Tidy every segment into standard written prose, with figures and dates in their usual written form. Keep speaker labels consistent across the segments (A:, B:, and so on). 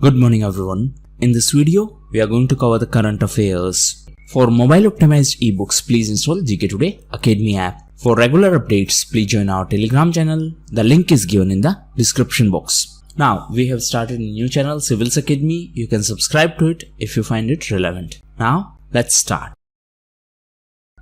A: Good morning everyone. In this video, we are going to cover the current affairs. For mobile optimized ebooks, please install GKToday Academy app. For regular updates, please join our Telegram channel. The link is given in the description box. Now, we have started a new channel, Civils Academy. You can subscribe to it if you find it relevant. Now, let's start.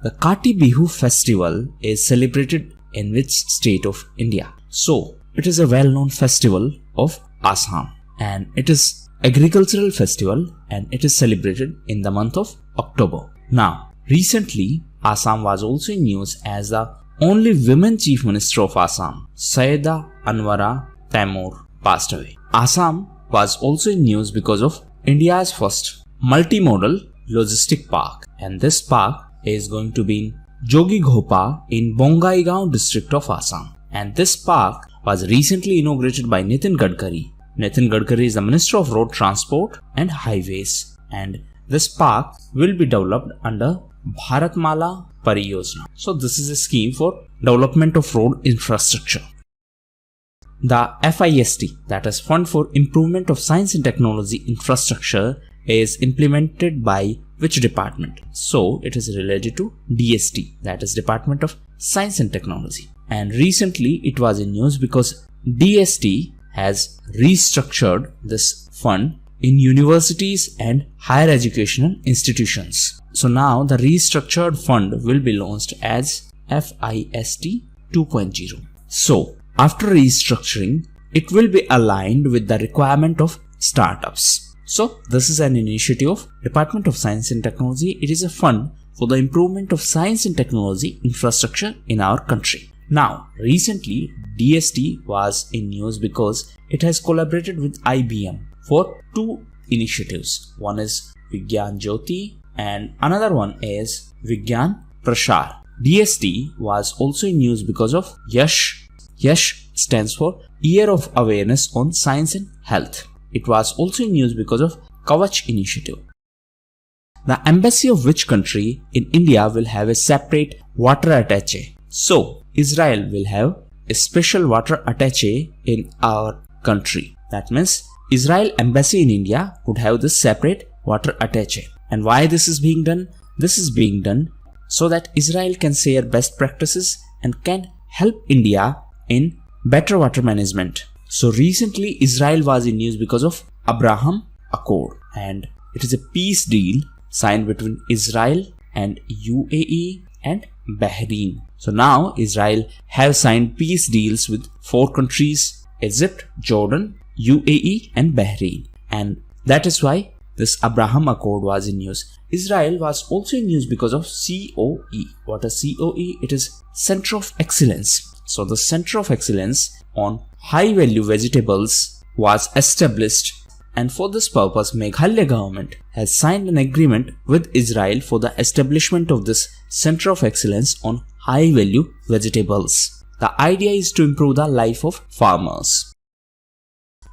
A: The Kati Bihu festival is celebrated in which state of India? So, it is a well-known festival of Assam. And it is agricultural festival and it is celebrated in the month of October. Now, recently, Assam was also in news as the only women chief minister of Assam, Saida Anwara Taimur, passed away. Assam was also in news because of India's first multimodal logistic park, and this park is going to be in Jogighopa in Bongaigaon district of Assam. And this park was recently inaugurated by Nitin Gadkari. Nitin Gadkari is the Minister of Road Transport and Highways, and this park will be developed under Bharatmala Pariyojana. So this is a scheme for development of road infrastructure. The FIST, that is Fund for Improvement of Science and Technology Infrastructure, is implemented by which department? So it is related to DST, that is Department of Science and Technology. And recently it was in news because DST has restructured this fund in universities and higher educational institutions. So now the restructured fund will be launched as FIST 2.0. So after restructuring, it will be aligned with the requirement of startups. So this is an initiative of Department of Science and Technology. It is a fund for the improvement of science and technology infrastructure in our country. Now, recently, DST was in news because it has collaborated with IBM for two initiatives. One is Vigyan Jyoti and another one is Vigyan Prashar. DST was also in news because of YASH. YASH stands for Year of Awareness on Science and Health. It was also in news because of Kavach initiative. The embassy of which country in India will have a separate water attaché? So, Israel will have a special water attaché in our country. That means Israel embassy in India would have this separate water attaché. And why this is being done? This is being done so that Israel can share best practices and can help India in better water management. So recently Israel was in news because of Abraham Accord, and it is a peace deal signed between Israel and UAE and Bahrain. So now Israel have signed peace deals with 4 countries: Egypt, Jordan, UAE and Bahrain. And that is why this Abraham Accord was in news. Israel was also in news because of COE. What is COE? It is Center of Excellence. So the Center of Excellence on high value vegetables was established, and for this purpose Meghalaya government has signed an agreement with Israel for the establishment of this Center of Excellence on high value vegetables. The idea is to improve the life of farmers.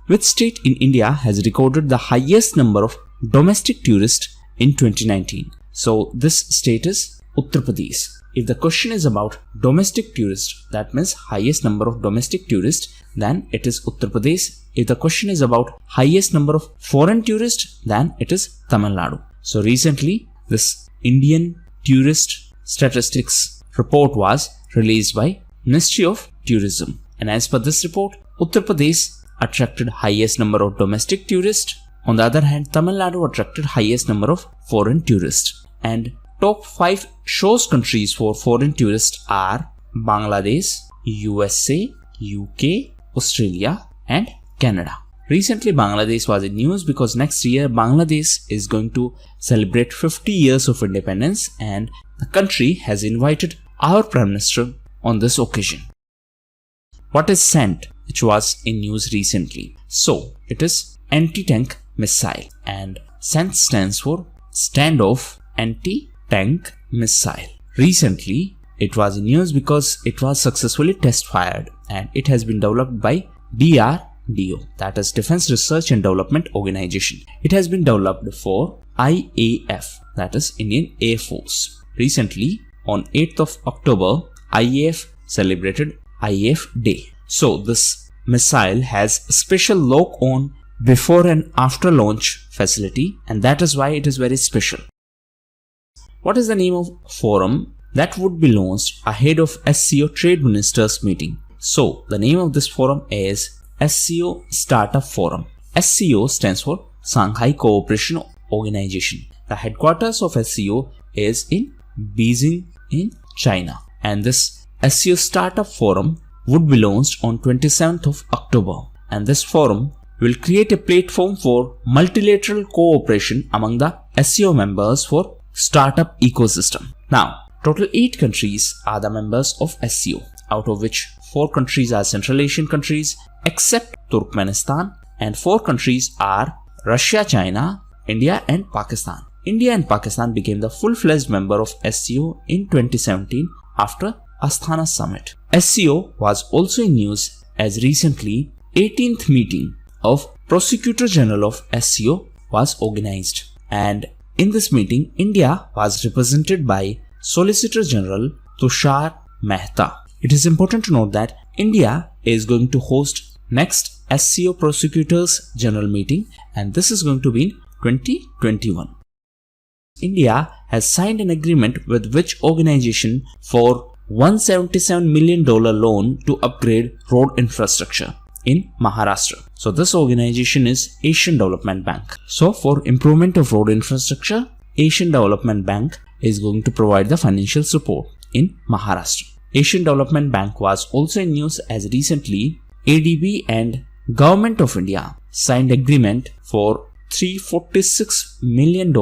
A: Which state in India has recorded the highest number of domestic tourists in 2019? So this state is Uttar Pradesh. If the question is about domestic tourists, that means highest number of domestic tourists, then it is Uttar Pradesh. If the question is about highest number of foreign tourists, then it is Tamil Nadu. So recently, this Indian tourist statistics report was released by Ministry of Tourism. And as per this report, Uttar Pradesh attracted highest number of domestic tourists. On the other hand, Tamil Nadu attracted highest number of foreign tourists. And top 5 source countries for foreign tourists are Bangladesh, USA, UK, Australia and Canada. Recently Bangladesh was in news because next year Bangladesh is going to celebrate 50 years of independence, and the country has invited our Prime Minister on this occasion. What is SANT, which was in news recently? So it is Antitank missile, and SANT stands for Standoff Anti-Tank Missile. Recently, it was in news because it was successfully test fired, and it has been developed by DRDO, that is Defense Research and Development Organization. It has been developed for IAF, that is Indian Air Force. Recently, on 8th of October, IAF celebrated IAF Day. So this missile has special lock-on before and after launch facility, and that is why it is very special. What is the name of forum that would be launched ahead of SCO Trade Ministers meeting? So the name of this forum is SCO Startup Forum. SCO stands for Shanghai Cooperation Organization. The headquarters of SCO is in Beijing in China, and this SCO Startup Forum would be launched on 27th of October, and this forum will create a platform for multilateral cooperation among the SCO members for startup ecosystem. Now, total 8 countries are the members of SCO, out of which 4 countries are Central Asian countries except Turkmenistan, and 4 countries are Russia, China, India and Pakistan. India and Pakistan became the full-fledged member of SCO in 2017 after Astana Summit. SCO was also in news as recently 18th meeting of Prosecutor General of SCO was organized, and in this meeting India was represented by Solicitor General Tushar Mehta. It is important to note that India is going to host next SCO Prosecutors General meeting, and this is going to be in 2021. India has signed an agreement with which organization for $177 million loan to upgrade road infrastructure in Maharashtra. So this organization is Asian Development Bank. So for improvement of road infrastructure, Asian Development Bank is going to provide the financial support in Maharashtra. Asian Development Bank was also in news as recently ADB and Government of India signed agreement for $346 million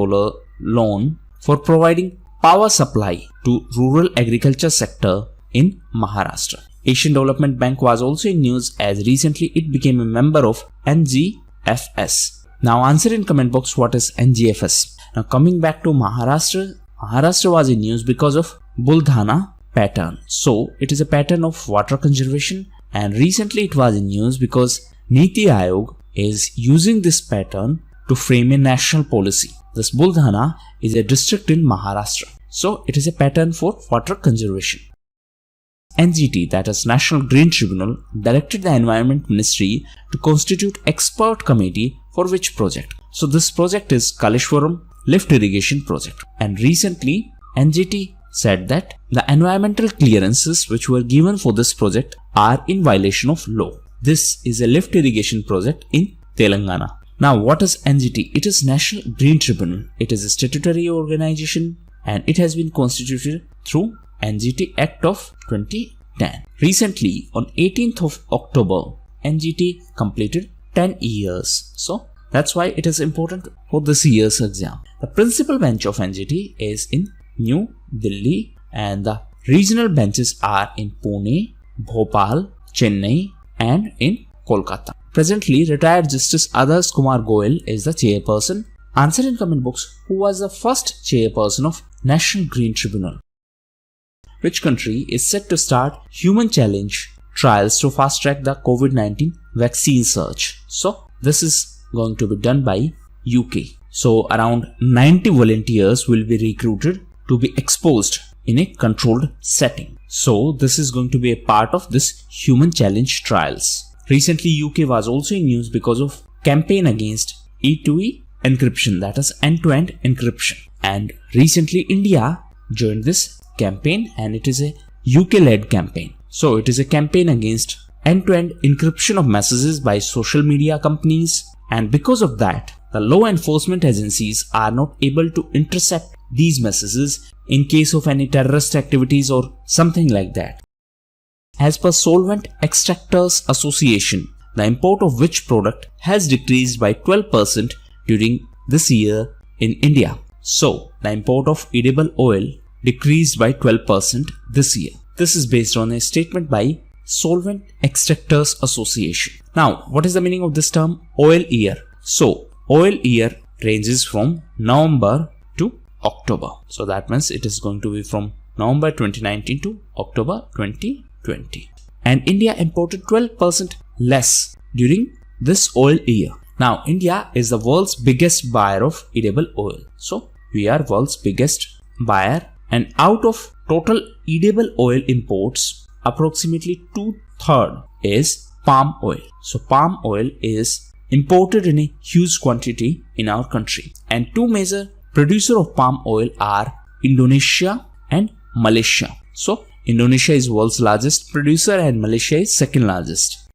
A: loan for providing power supply to rural agriculture sector in Maharashtra. Asian Development Bank was also in news as recently it became a member of NGFS. Now answer in comment box what is NGFS. Now coming back to Maharashtra, Maharashtra was in news because of Buldhana pattern. So it is a pattern of water conservation, and recently it was in news because Niti Aayog is using this pattern to frame a national policy. This Buldhana is a district in Maharashtra. So it is a pattern for water conservation. NGT, that is National Green Tribunal, directed the Environment Ministry to constitute expert committee for which project? So this project is Kaleshwaram lift irrigation project, and recently NGT said that the environmental clearances which were given for this project are in violation of law. This is a lift irrigation project in Telangana. Now what is NGT? It is National Green Tribunal. It is a statutory organization and it has been constituted through NGT Act of 2010. Recently on 18th of October, NGT completed 10 years. So that's why it is important for this year's exam. The principal bench of NGT is in New Delhi and the regional benches are in Pune, Bhopal, Chennai and in Kolkata. Presently, retired Justice Adarsh Kumar Goel is the chairperson. Answer in comment box who was the first chairperson of National Green Tribunal. Which country is set to start human challenge trials to fast track the COVID-19 vaccine search? So this is going to be done by UK. So around 90 volunteers will be recruited to be exposed in a controlled setting. So this is going to be a part of this human challenge trials. Recently UK was also in news because of campaign against E2E encryption, that is end-to-end encryption. And recently India joined this campaign and it is a UK-led campaign. So it is a campaign against end-to-end encryption of messages by social media companies, and because of that the law enforcement agencies are not able to intercept these messages in case of any terrorist activities or something like that. As per Solvent Extractors Association, the import of which product has decreased by 12% during this year in India. So the import of edible oil decreased by 12% this year. This is based on a statement by Solvent Extractors Association. Now, what is the meaning of this term oil year? So, oil year ranges from November to October. So that means it is going to be from November 2019 to October 2020. And India imported 12% less during this oil year. Now, India is the world's biggest buyer of edible oil. So, we are world's biggest buyer, and out of total edible oil imports, approximately 2/3 is palm oil. So palm oil is imported in a huge quantity in our country. And two major producers of palm oil are Indonesia and Malaysia. So Indonesia is world's largest producer and Malaysia is second largest.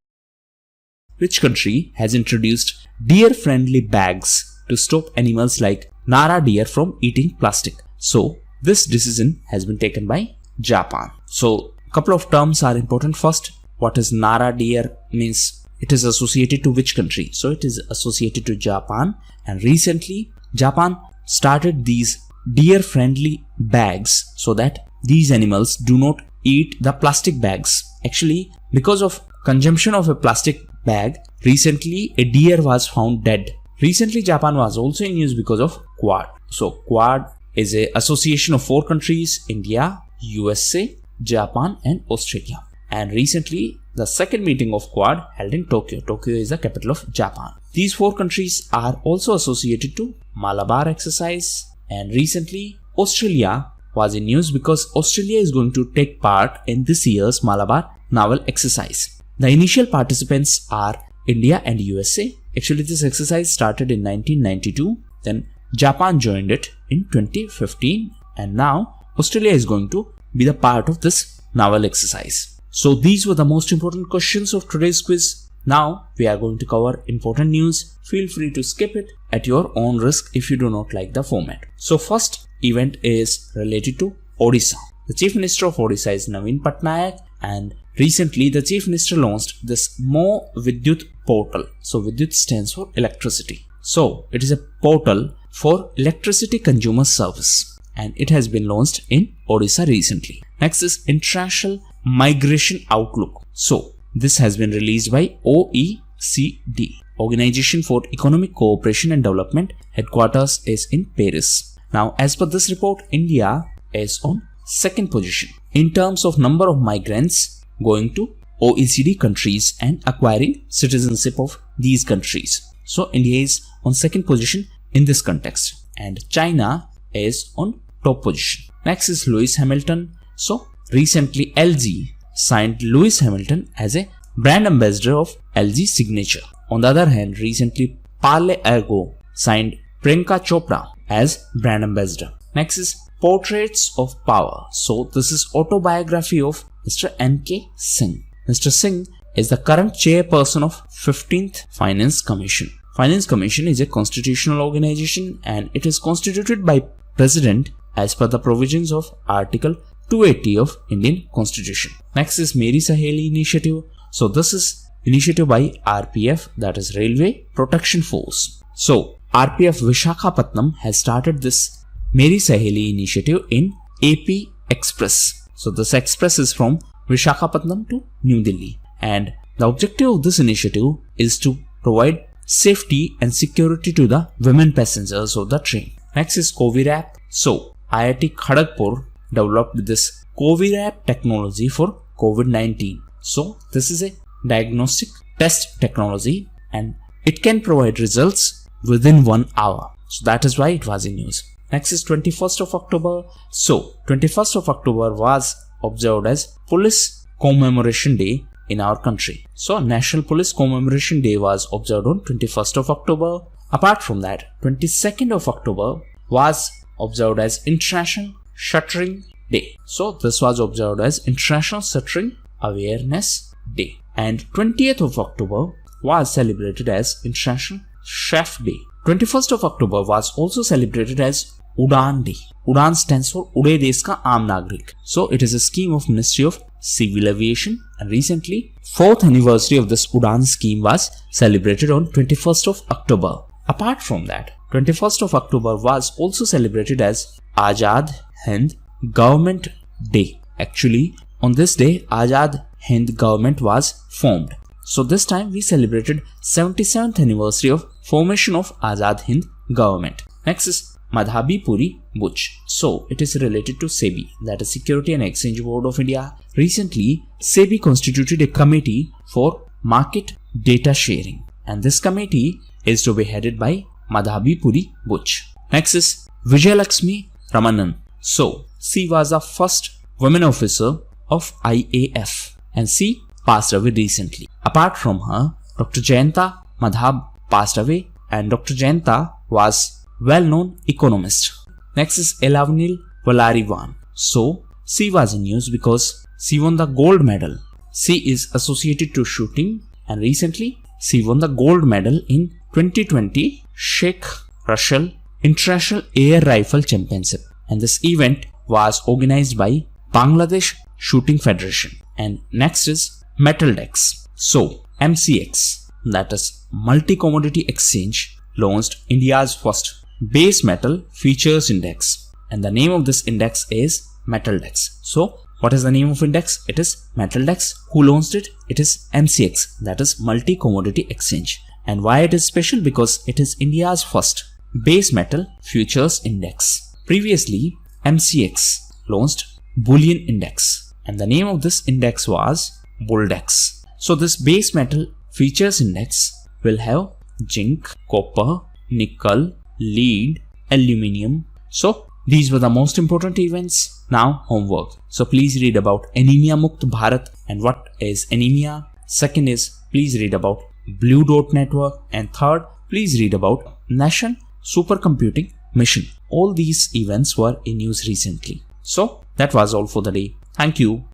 A: Which country has introduced deer-friendly bags to stop animals like Nara deer from eating plastic? So this decision has been taken by Japan. So a couple of terms are important. First, what is Nara deer means? It is associated to which country? So it is associated to Japan, and recently Japan started these deer-friendly bags so that these animals do not eat the plastic bags. Actually, because of consumption of a plastic bag, recently a deer was found dead. Recently Japan was also in news because of Quad. So Quad is an association of 4 countries: India, USA, Japan and Australia. And recently the second meeting of Quad held in Tokyo. Tokyo is the capital of Japan. These 4 countries are also associated to Malabar exercise, and recently Australia was in news because Australia is going to take part in this year's Malabar naval exercise. The initial participants are India and USA. Actually, this exercise started in 1992, then Japan joined it in 2015, and now Australia is going to be the part of this naval exercise. So these were the most important questions of today's quiz. Now we are going to cover important news. Feel free to skip it at your own risk if you do not like the format. So first event is related to Odisha. The Chief Minister of Odisha is Naveen Patnaik, and recently the Chief Minister launched this Mo Vidyut portal. So Vidyut stands for electricity. So it is a portal for electricity consumer service, and it has been launched in Odisha recently. Next is International Migration Outlook. So this has been released by OECD, Organization for Economic Cooperation and Development. Headquarters is in Paris. Now, as per this report, India is on second position in terms of number of migrants going to OECD countries and acquiring citizenship of these countries. So India is on second position in this context, and China is on top position. Next is Lewis Hamilton. So recently LG signed Lewis Hamilton as a brand ambassador of LG Signature. On the other hand, recently Parle Ergo signed Priyanka Chopra as brand ambassador. Next is Portraits of Power. So this is autobiography of Mr. N.K. Singh. Mr. Singh is the current chairperson of 15th Finance Commission. Finance Commission is a constitutional organization and it is constituted by President as per the provisions of Article 280 of Indian Constitution. Next is Meri Saheli Initiative. So this is initiative by RPF, that is Railway Protection Force. So RPF Vishakhapatnam has started this Meri Saheli initiative in AP Express. So this express is from Vishakhapatnam to New Delhi, and the objective of this initiative is to provide safety and security to the women passengers of the train. Next is COVIRAP. So IIT Kharagpur developed this COVIRAP technology for COVID-19. So this is a diagnostic test technology and it can provide results within 1 hour. So that is why it was in news. Next is 21st of October. So 21st of October was observed as Police Commemoration Day in our country. So National Police Commemoration Day was observed on 21st of October. Apart from that, 22nd of October was observed as International Shuttering Day. So this was observed as International Shuttering Awareness Day. And 20th of October was celebrated as International Chef Day. 21st of October was also celebrated as Udan Day. Udan stands for Ude Desh Ka Aam Nagrik. So it is a scheme of Ministry of Civil Aviation, and recently 4th anniversary of this Udan scheme was celebrated on 21st of October. Apart from that, 21st of October was also celebrated as Azad Hind Government Day. Actually, on this day, Azad Hind government was formed. So this time we celebrated 77th anniversary of formation of Azad Hind government. Next is Madhabi Puri Butch. So it is related to SEBI, that is Security and Exchange Board of India. Recently, SEBI constituted a committee for market data sharing, and this committee is to be headed by Madhabi Puri Butch. Next is Vijayalakshmi Ramanan. So she was the first women officer of IAF and she passed away recently. Apart from her, Dr. Jayanta Madhav passed away, and Dr. Jayanta was well-known economist. Next is Elavanil Valarivan. So, she was in news because she won the gold medal. She is associated to shooting, and recently she won the gold medal in 2020 Sheikh Russell International Air Rifle Championship, and this event was organized by Bangladesh Shooting Federation. And next is Metaldex. So, MCX, that is Multi-Commodity Exchange, launched India's first base metal futures index, and the name of this index is Metaldex. So, what is the name of index? It is Metaldex. Who launched it? It is MCX, that is Multi-Commodity Exchange. And why it is special? Because it is India's first base metal futures index. Previously, MCX launched Bullion Index, and the name of this index was Bulldex. So this base metal futures index will have zinc, copper, nickel, lead, aluminium. So these were the most important events. Now homework. So please read about Anemia Mukt Bharat and what is anemia. Second is please read about Blue Dot Network, and third please read about Nation Supercomputing Mission. All these events were in news recently. So that was all for the day. Thank you.